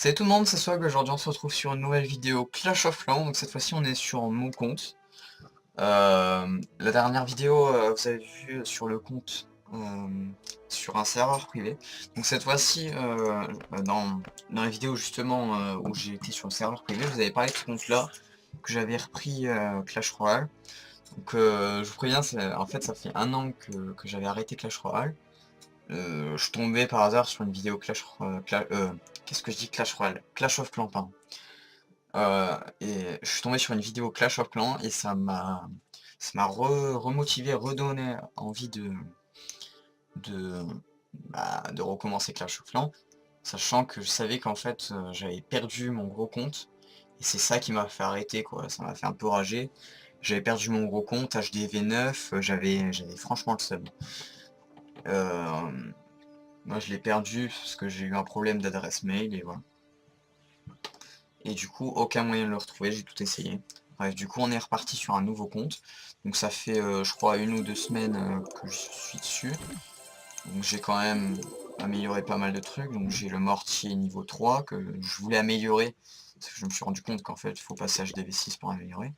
Salut tout le monde, c'est Swag. Aujourd'hui on se retrouve sur une nouvelle vidéo Clash of Clans. Donc cette fois-ci on est sur mon compte. La dernière vidéo vous avez vu sur le compte sur un serveur privé. Donc cette fois-ci dans la vidéo justement où j'ai été sur le serveur privé, je vous avais parlé de ce compte là que j'avais repris Clash Royale. Donc je vous préviens, en fait ça fait un an que j'avais arrêté Clash Royale. Je suis tombé par hasard sur une vidéo qu'est-ce que je dis, Clash Royale, Clash of Clans, pardon. Et je suis tombé sur une vidéo Clash of Clans et ça m'a remotivé, redonné envie de, de recommencer Clash of Clans, sachant que je savais qu'en fait j'avais perdu mon gros compte et c'est ça qui m'a fait arrêter quoi, ça m'a fait un peu rager. J'avais perdu mon gros compte HDV9, j'avais franchement le seum. Euh, Moi je l'ai perdu parce que j'ai eu un problème d'adresse mail et voilà. Et du coup, aucun moyen de le retrouver, j'ai tout essayé. Bref, du coup, on est reparti sur un nouveau compte. Donc ça fait, je crois, 1 ou 2 semaines que je suis dessus. Donc j'ai quand même amélioré pas mal de trucs. Donc j'ai le mortier niveau 3 que je voulais améliorer. Parce que je me suis rendu compte qu'en fait, il faut passer HDV6 pour améliorer.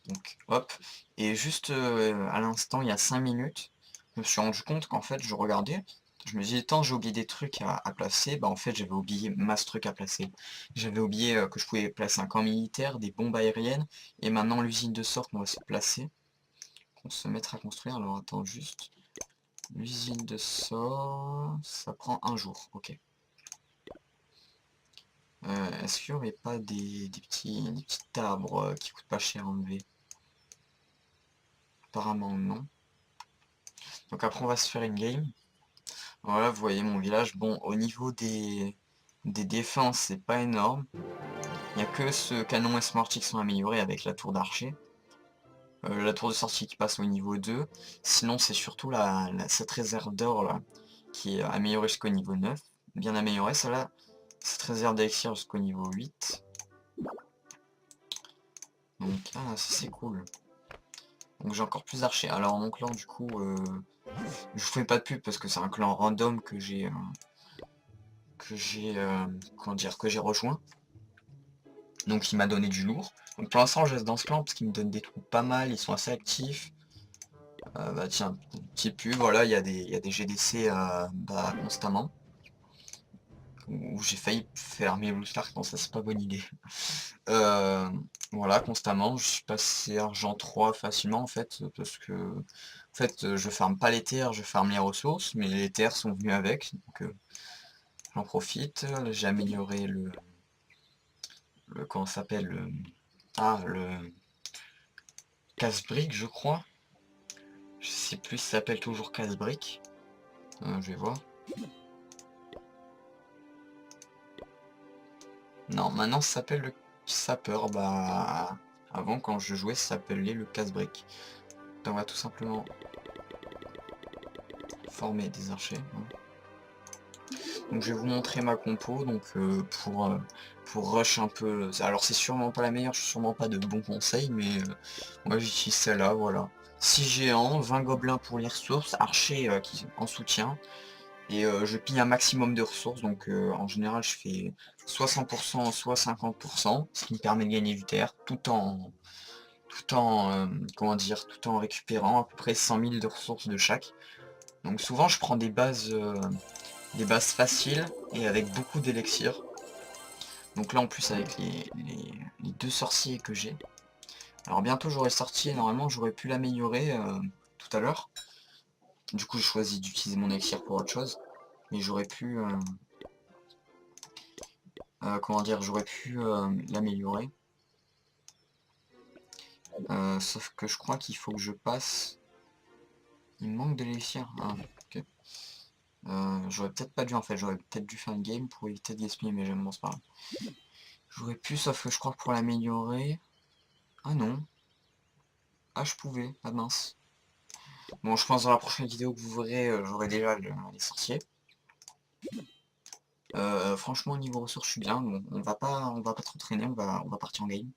Donc hop. Et juste à l'instant, il y a 5 minutes, je me suis rendu compte qu'en fait, je regardais, je me disais, tant j'ai oublié des trucs à placer, bah en fait, j'avais oublié masse trucs à placer. J'avais oublié que je pouvais placer un camp militaire, des bombes aériennes, et maintenant l'usine de sorte, on va se placer. On se mettre à construire. Alors attends juste. L'usine de sort, ça prend un jour, ok. Est-ce qu'il n'y aurait pas des petits arbres qui coûtent pas cher à enlever? Apparemment non. Donc après on va se faire une game. Voilà, vous voyez mon village. Bon, au niveau des défenses, c'est pas énorme. Il n'y a que ce canon S-Morty qui sont améliorés avec la tour d'archer. La tour de sortie qui passe au niveau 2. Sinon, c'est surtout cette réserve d'or là, qui est améliorée jusqu'au niveau 9. Bien améliorée, celle-là. Cette réserve d'élixir jusqu'au niveau 8. Donc, ah, ça c'est cool. Donc j'ai encore plus d'archers. Alors mon clan, du coup, je vous fais pas de pub parce que c'est un clan random comment dire, que j'ai rejoint. Donc il m'a donné du lourd. Donc pour l'instant je reste dans ce clan parce qu'il me donne des troupes pas mal, ils sont assez actifs. Bah tiens, petit pub, voilà, il y a des GDC constamment. Où j'ai failli fermer le start, non ça c'est pas bonne idée. Euh, voilà, constamment, je suis passé argent 3 facilement en fait, parce que en fait je farme pas les terres, je farme les ressources, mais les terres sont venues avec, donc j'en profite. J'ai amélioré comment ça s'appelle, le casse-brique je crois. Je sais plus si ça s'appelle toujours casse-brique. Je vais voir. Non, maintenant ça s'appelle le sapeur. Bah, avant quand je jouais, ça s'appelait le casse-brique. Donc on va tout simplement former des archers, hein. Donc je vais vous montrer ma compo. Donc pour rush un peu. Alors c'est sûrement pas la meilleure, je suis sûrement pas de bons conseils, mais moi j'utilise celle-là, voilà. 6 géants, 20 gobelins pour les ressources, archers qui en soutien. Et je pille un maximum de ressources, donc en général je fais soit 100%, soit 50%, ce qui me permet de gagner du terre, comment dire, tout en récupérant à peu près 100 000 de ressources de chaque. Donc souvent je prends des bases faciles et avec beaucoup d'élixir. Donc là en plus avec les deux sorciers que j'ai. Alors bientôt j'aurai le sorcier, normalement j'aurais pu l'améliorer tout à l'heure. Du coup je choisis d'utiliser mon élixir pour autre chose. Mais j'aurais pu... comment dire, j'aurais pu l'améliorer. Sauf que je crois qu'il faut que je passe... Il me manque de l'élixir. Ah, ok. J'aurais peut-être pas dû en fait, j'aurais peut-être dû faire une game pour éviter de gaspiller, mais j'aime bon, c'est pas grave. J'aurais pu, sauf que je crois que pour l'améliorer... Ah non. Ah je pouvais, ah mince. Bon, je pense dans la prochaine vidéo que vous verrez, j'aurai déjà les sorciers. Franchement, niveau ressources, je suis bien. Bon, on va pas trop traîner, on va partir en game.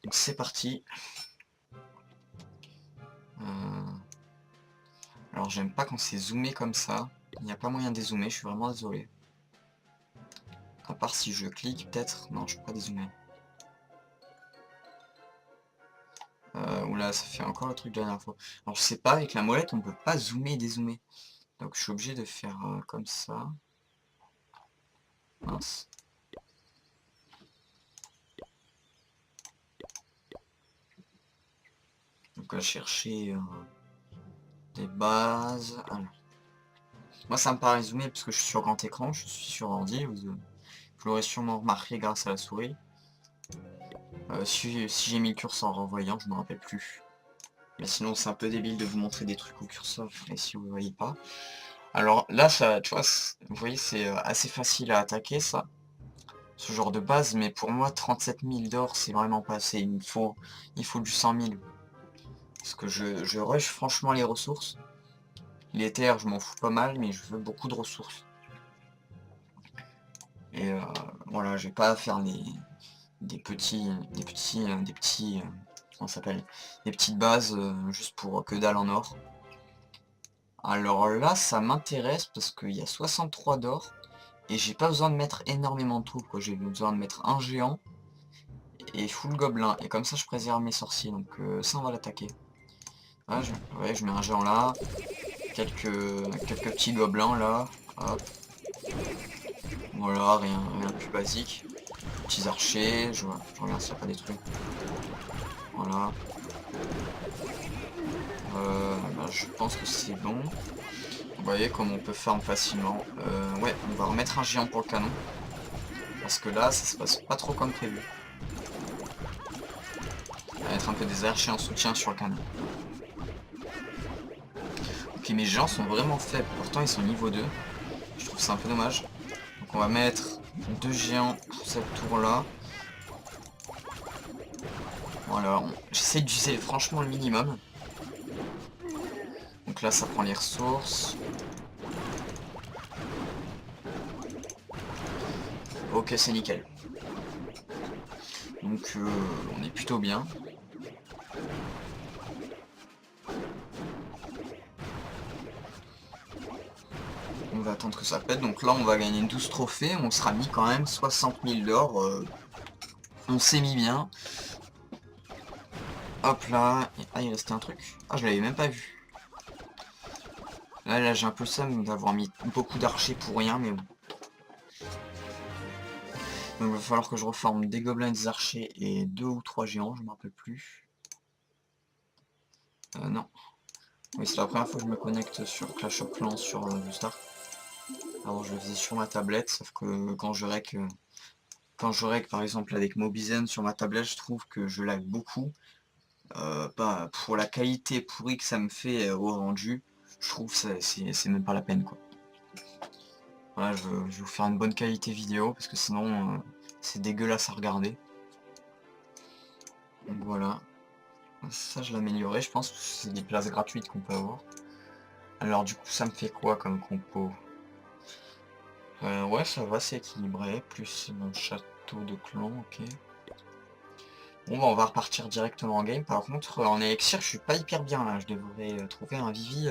Donc c'est parti. Euh, Alors j'aime pas quand c'est zoomé comme ça. Il n'y a pas moyen de dézoomer, je suis vraiment désolé. À part si je clique, peut-être. Non, je peux pas dézoomer. Oula, ça fait encore le truc de la dernière fois. Alors je sais pas, avec la molette, on peut pas zoomer et dézoomer. Donc je suis obligé de faire comme ça. Mince. Donc à chercher des bases. Alors. Moi ça me paraît zoomé parce que je suis sur grand écran, je suis sur ordi. Vous l'aurez sûrement remarqué grâce à la souris. Si j'ai mis le curseur en renvoyant, je me rappelle plus. Mais sinon c'est un peu débile de vous montrer des trucs au curseur et si vous ne voyez pas. Alors là, ça, tu vois, vous voyez, c'est assez facile à attaquer ça. Ce genre de base, mais pour moi 37 000 d'or c'est vraiment pas assez. Il faut du 100 000. Parce que je rush franchement les ressources. Les terres, je m'en fous pas mal, mais je veux beaucoup de ressources. Et voilà, j'ai pas à faire comment ça s'appelle, des petites bases juste pour que dalle en or. Alors là, ça m'intéresse parce qu'il y a 63 d'or et j'ai pas besoin de mettre énormément de troupes, quoi. J'ai besoin de mettre un géant et full gobelin. Et comme ça, je préserve mes sorciers. Donc ça, on va l'attaquer. Ouais, je mets un géant là, quelques petits gobelins là. Hop. Voilà, rien de plus basique. Petits archers, je regarde s'il n'y a pas des trucs. Voilà. Bah, je pense que c'est bon. Vous voyez comme on peut farm facilement. Ouais, on va remettre un géant pour le canon. Parce que là, ça se passe pas trop comme prévu. On va mettre un peu des archers en soutien sur le canon. Ok, mes géants sont vraiment faibles. Pourtant, ils sont niveau 2. Je trouve ça un peu dommage. Donc on va mettre 2 géants pour cette tour-là. Voilà, j'essaie d'utiliser franchement le minimum. Donc là, ça prend les ressources. Ok, c'est nickel. Donc on est plutôt bien. On va attendre que ça pète. Donc là, on va gagner 12 trophées. On sera mis quand même 60 000 d'or. On s'est mis bien. Hop là. Ah, il restait un truc. Ah, je l'avais même pas vu. Là j'ai un peu le seum d'avoir mis beaucoup d'archers pour rien, mais bon. Donc il va falloir que je reforme des gobelins et des archers et 2 ou 3 géants, je ne me rappelle plus. Non. Oui, c'est la première fois que je me connecte sur Clash of Clans sur Start. Alors je le faisais sur ma tablette, sauf que quand je rec par exemple avec Mobizen sur ma tablette, je trouve que je lag beaucoup. Pas pour la qualité pourrie que ça me fait au rendu, je trouve que c'est même pas la peine quoi. Voilà, je vais vous faire une bonne qualité vidéo parce que sinon c'est dégueulasse à regarder. Donc voilà. Ça je l'améliorerai, je pense, parce que c'est des places gratuites qu'on peut avoir. Alors du coup ça me fait quoi comme compo? Ouais ça va, c'est équilibré, plus mon château de clan, ok. Bon bah on va repartir directement en game. Par contre en élixir je suis pas hyper bien là, je devrais trouver un Vivi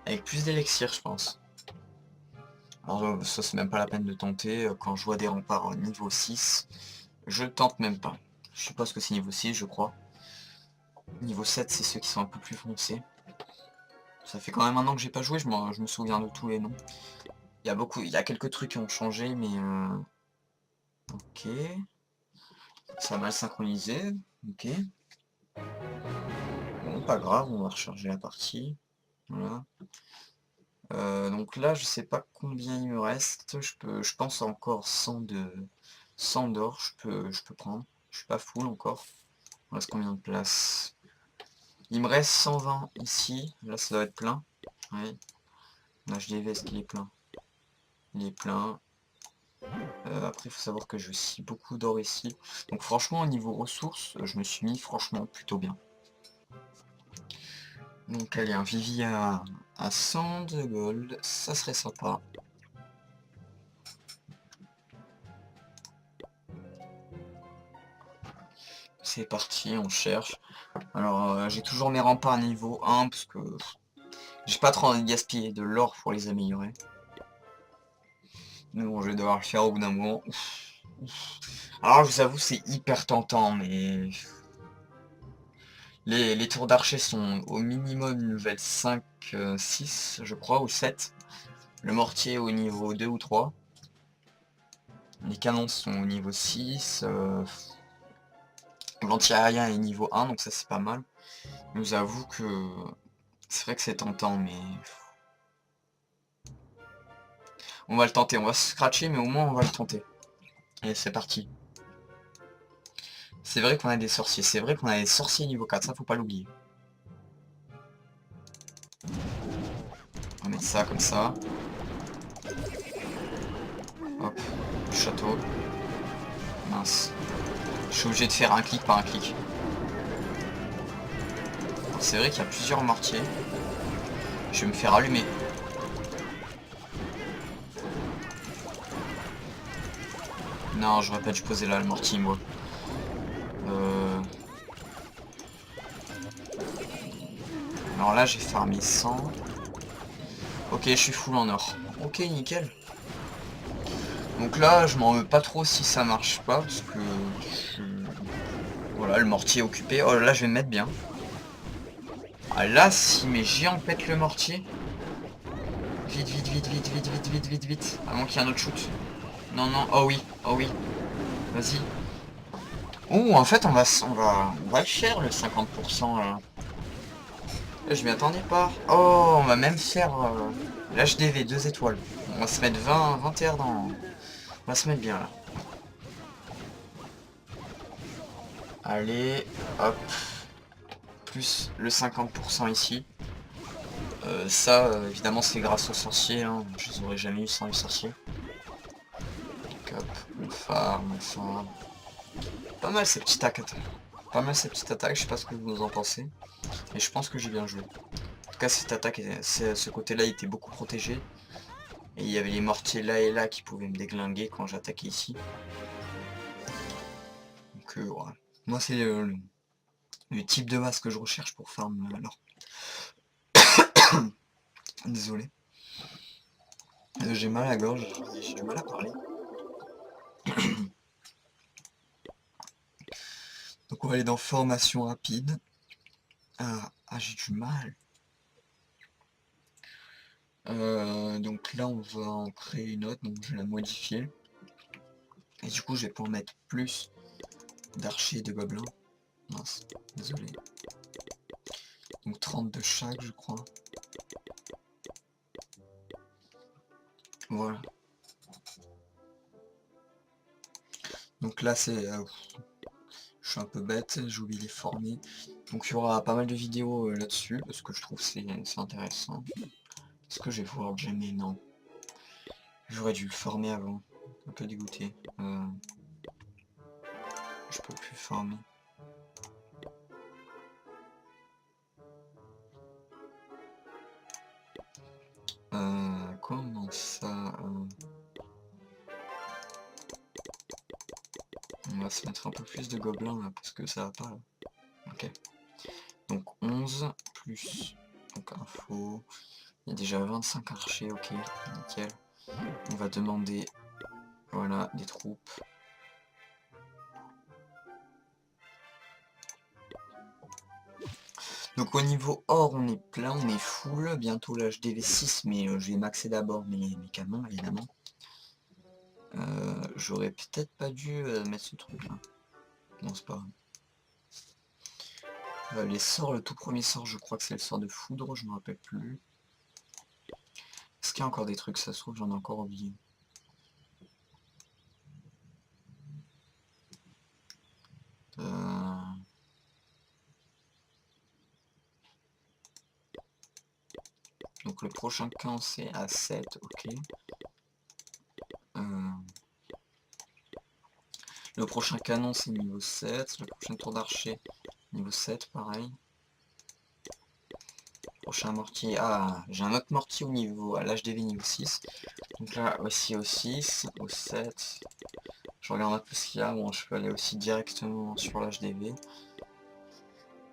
avec plus d'élixir je pense. Alors ça c'est même pas la peine de tenter, quand je vois des remparts niveau 6, je tente même pas. Je suppose que c'est niveau 6 je crois. Niveau 7 c'est ceux qui sont un peu plus foncés. Ça fait quand même un an que j'ai pas joué, je me souviens de tous les noms. Il y a quelques trucs qui ont changé mais ok. Ça a mal synchronisé, ok. Bon pas grave, on va recharger la partie. Voilà. Donc là, je sais pas combien il me reste. Je pense encore 100 d'or. Je peux prendre. Je suis pas full encore. Il me reste combien de place? Il me reste 120 ici. Là, ça doit être plein. Oui. Là, je déveste qu'il est plein. Il est plein. Après, il faut savoir que je scie beaucoup d'or ici. Donc franchement, au niveau ressources, je me suis mis franchement plutôt bien. Donc allez, un Vivi à 100 de gold. Ça serait sympa. C'est parti, on cherche. Alors j'ai toujours mes remparts niveau 1 parce que j'ai pas trop envie de gaspiller de l'or pour les améliorer. Mais bon, je vais devoir le faire au bout d'un moment. Alors, je vous avoue, c'est hyper tentant, mais... Les tours d'archer sont au minimum level 5, 6, je crois, ou 7. Le mortier au niveau 2 ou 3. Les canons sont au niveau 6. L'anti-aérien est niveau 1, donc ça c'est pas mal. Je vous avoue que c'est vrai que c'est tentant, mais... On va le tenter, on va se scratcher, mais au moins on va le tenter. Et c'est parti. C'est vrai qu'on a des sorciers, c'est vrai qu'on a des sorciers niveau 4, ça faut pas l'oublier. On va mettre ça comme ça. Hop, château. Mince. Je suis obligé de faire un clic par un clic. C'est vrai qu'il y a plusieurs mortiers. Je vais me faire allumer. Non, j'aurais pas dû poser là le mortier, moi. Alors là, j'ai farmé 100. Ok, je suis full en or. Ok, nickel. Donc là, je m'en veux pas trop si ça marche pas, parce que... Voilà, le mortier est occupé. Oh là, je vais me mettre bien. Ah là, si mes géants pètent le mortier... Vite, vite, vite, vite, vite, vite, vite, vite, vite. Avant qu'il y ait un autre shoot. Non, non, oh oui, oh oui. Vas-y. Oh, en fait, on va le faire, le 50%, là. Je m'y attendais pas. Oh, on va même faire l'HDV, 2 étoiles. On va se mettre 20, 21 dans... On va se mettre bien, là. Allez, hop. Plus le 50% ici. Ça, évidemment, c'est grâce aux sorciers. Hein. Je les aurais jamais eu sans les sorciers. Donc, hop, on farm. Pas mal ces petites attaques. Pas mal ces petites attaques, je sais pas ce que vous en pensez. Et je pense que j'ai bien joué. En tout cas, cette attaque, ce côté-là, il était beaucoup protégé. Et il y avait les mortiers là et là qui pouvaient me déglinguer quand j'attaquais ici. Donc, voilà. Moi, c'est le type de masse que je recherche pour farm. Alors, désolé. J'ai mal à la gorge, j'ai du mal à parler. Donc on va aller dans formation rapide. Ah, j'ai du mal. Donc là on va en créer une autre, donc je vais la modifier. Et du coup je vais pouvoir mettre plus d'archers et de gobelins. Mince, désolé. Donc 30 de chaque je crois. Voilà. Donc là c'est... je suis un peu bête, j'ai oublié de les former. Donc il y aura pas mal de vidéos là-dessus, parce que je trouve que c'est intéressant. Est-ce que je vais pouvoir jamais? Non. J'aurais dû le former avant. Un peu dégoûté. Je peux plus former. Comment ça On va se mettre un peu plus de gobelins là, parce que ça va pas là. Ok. Donc 11 plus... Donc info... Il y a déjà 25 archers, ok, nickel. On va demander... Voilà, des troupes. Donc au niveau or, on est plein, on est full. Bientôt l'HDV 6, mais je vais maxer d'abord mes canons, évidemment. J'aurais peut-être pas dû mettre ce truc là. Non, c'est pas grave. Les sorts, le tout premier sort, je crois que c'est le sort de foudre, je me rappelle plus. Est-ce qu'il y a encore des trucs, ça se trouve, j'en ai encore oublié. Donc le prochain camp c'est à 7, ok. Le prochain canon c'est niveau 7, le prochain tour d'archer niveau 7, pareil. Prochain mortier, ah j'ai un autre mortier au niveau, à l'HDV niveau 6. Donc là aussi au 6, au 7. Je regarde un peu ce qu'il y a, bon je peux aller aussi directement sur l'HDV.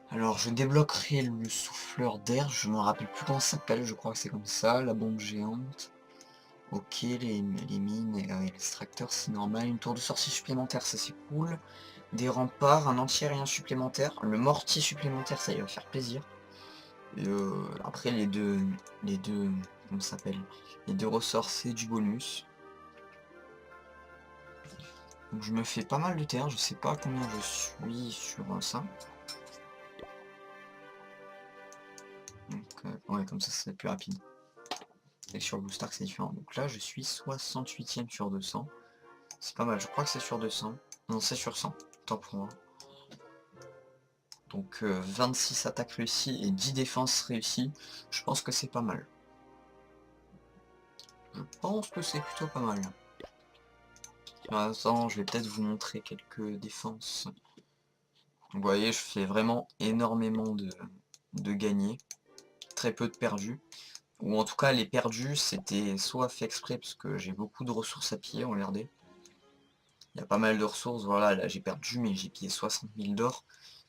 Alors je débloquerai le souffleur d'air, je me rappelle plus comment ça s'appelle, je crois que c'est comme ça, la bombe géante. Ok, les mines et l'extracteur c'est normal. Une tour de sortie supplémentaire, ça c'est cool. Des remparts, un anti-aérien supplémentaire. Le mortier supplémentaire, ça il va faire plaisir. Et, après les deux, comment ça s'appelle? Les deux ressorts, c'est du bonus. Donc je me fais pas mal de terre, je sais pas combien je suis sur ça. Donc ouais, comme ça c'est plus rapide. Et sur BlueStar c'est différent. Donc là je suis 68ème sur 200. C'est pas mal, je crois que c'est sur 200. Non, c'est sur 100, tant pour moi. Donc 26 attaques réussies et 10 défenses réussies. Je pense que c'est pas mal. Je pense que c'est plutôt pas mal. Attends, je vais peut-être vous montrer quelques défenses. Vous voyez, je fais vraiment énormément de gagnés. Très peu de perdus. Ou en tout cas, les perdus, c'était soit fait exprès, parce que j'ai beaucoup de ressources à piller, regardez. Il y a pas mal de ressources, voilà, là j'ai perdu, mais j'ai pillé 60 000 d'or.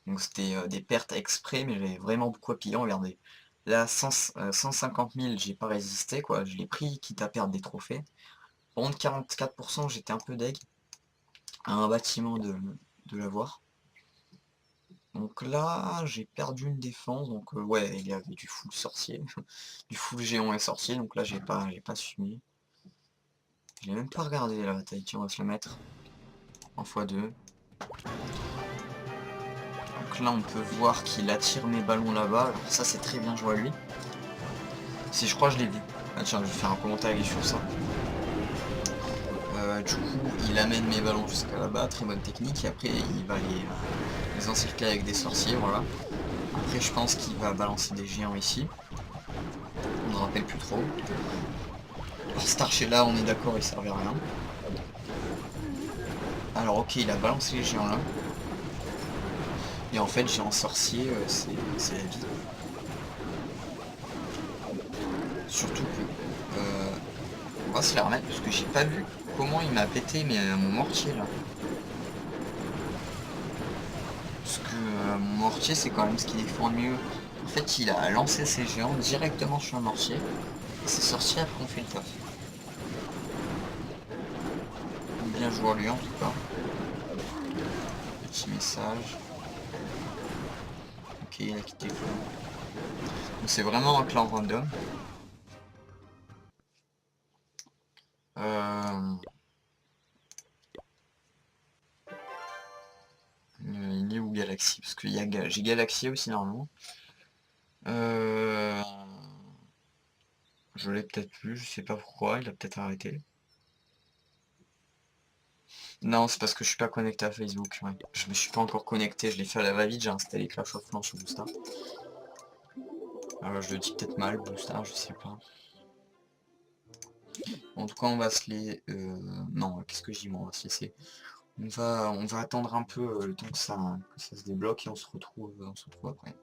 Donc c'était des pertes exprès, mais j'avais vraiment beaucoup à piller, regardez. Là, 150 000, j'ai pas résisté, quoi. Je l'ai pris, quitte à perdre des trophées. Par contre, 44%, j'étais un peu deg. À un bâtiment de l'avoir. Donc là, j'ai perdu une défense, donc ouais, il y avait du full sorcier, du full géant et sorcier, donc là j'ai pas suivi. Je l'ai même pas regardé la bataille, tiens, on va se la mettre en x2. Donc là on peut voir qu'il attire mes ballons là-bas, alors ça c'est très bien joué à lui. Si je crois que je l'ai vu. Ah tiens, je vais faire un commentaire sur ça. Du coup, il amène mes ballons jusqu'à là-bas, très bonne technique, et après il va les encercler avec des sorciers, voilà. Après je pense qu'il va balancer des géants ici. On ne rappelle plus trop. Alors cet archer là, on est d'accord, il servait à rien. Alors ok, il a balancé les géants là. Et en fait, géant sorcier, c'est la vie. Surtout que... on va se les remettre, parce que j'ai pas vu comment il m'a pété mon mortier là. Parce que mon mortier, c'est quand même ce qui défend le mieux. En fait, il a lancé ses géants directement sur le mortier. Et ses sorciers après ont fait le taf. Bien joué à lui en tout cas. Petit message. Ok, il a quitté le clan. Donc c'est vraiment un clan random. Il est où Galaxy? Parce que j'ai Galaxy aussi normalement. Je l'ai peut-être plus, je sais pas pourquoi, il a peut-être arrêté. Non, c'est parce que je suis pas connecté à Facebook. Ouais. Je me suis pas encore connecté, je l'ai fait à la va-vite, j'ai installé Clash of Clans sur BlueStar. Alors je le dis peut-être mal, BlueStar, je sais pas. En tout cas, on va se les... non, qu'est-ce que je dis moi, on va se laisser. On va attendre un peu le temps que ça se débloque et on se retrouve après.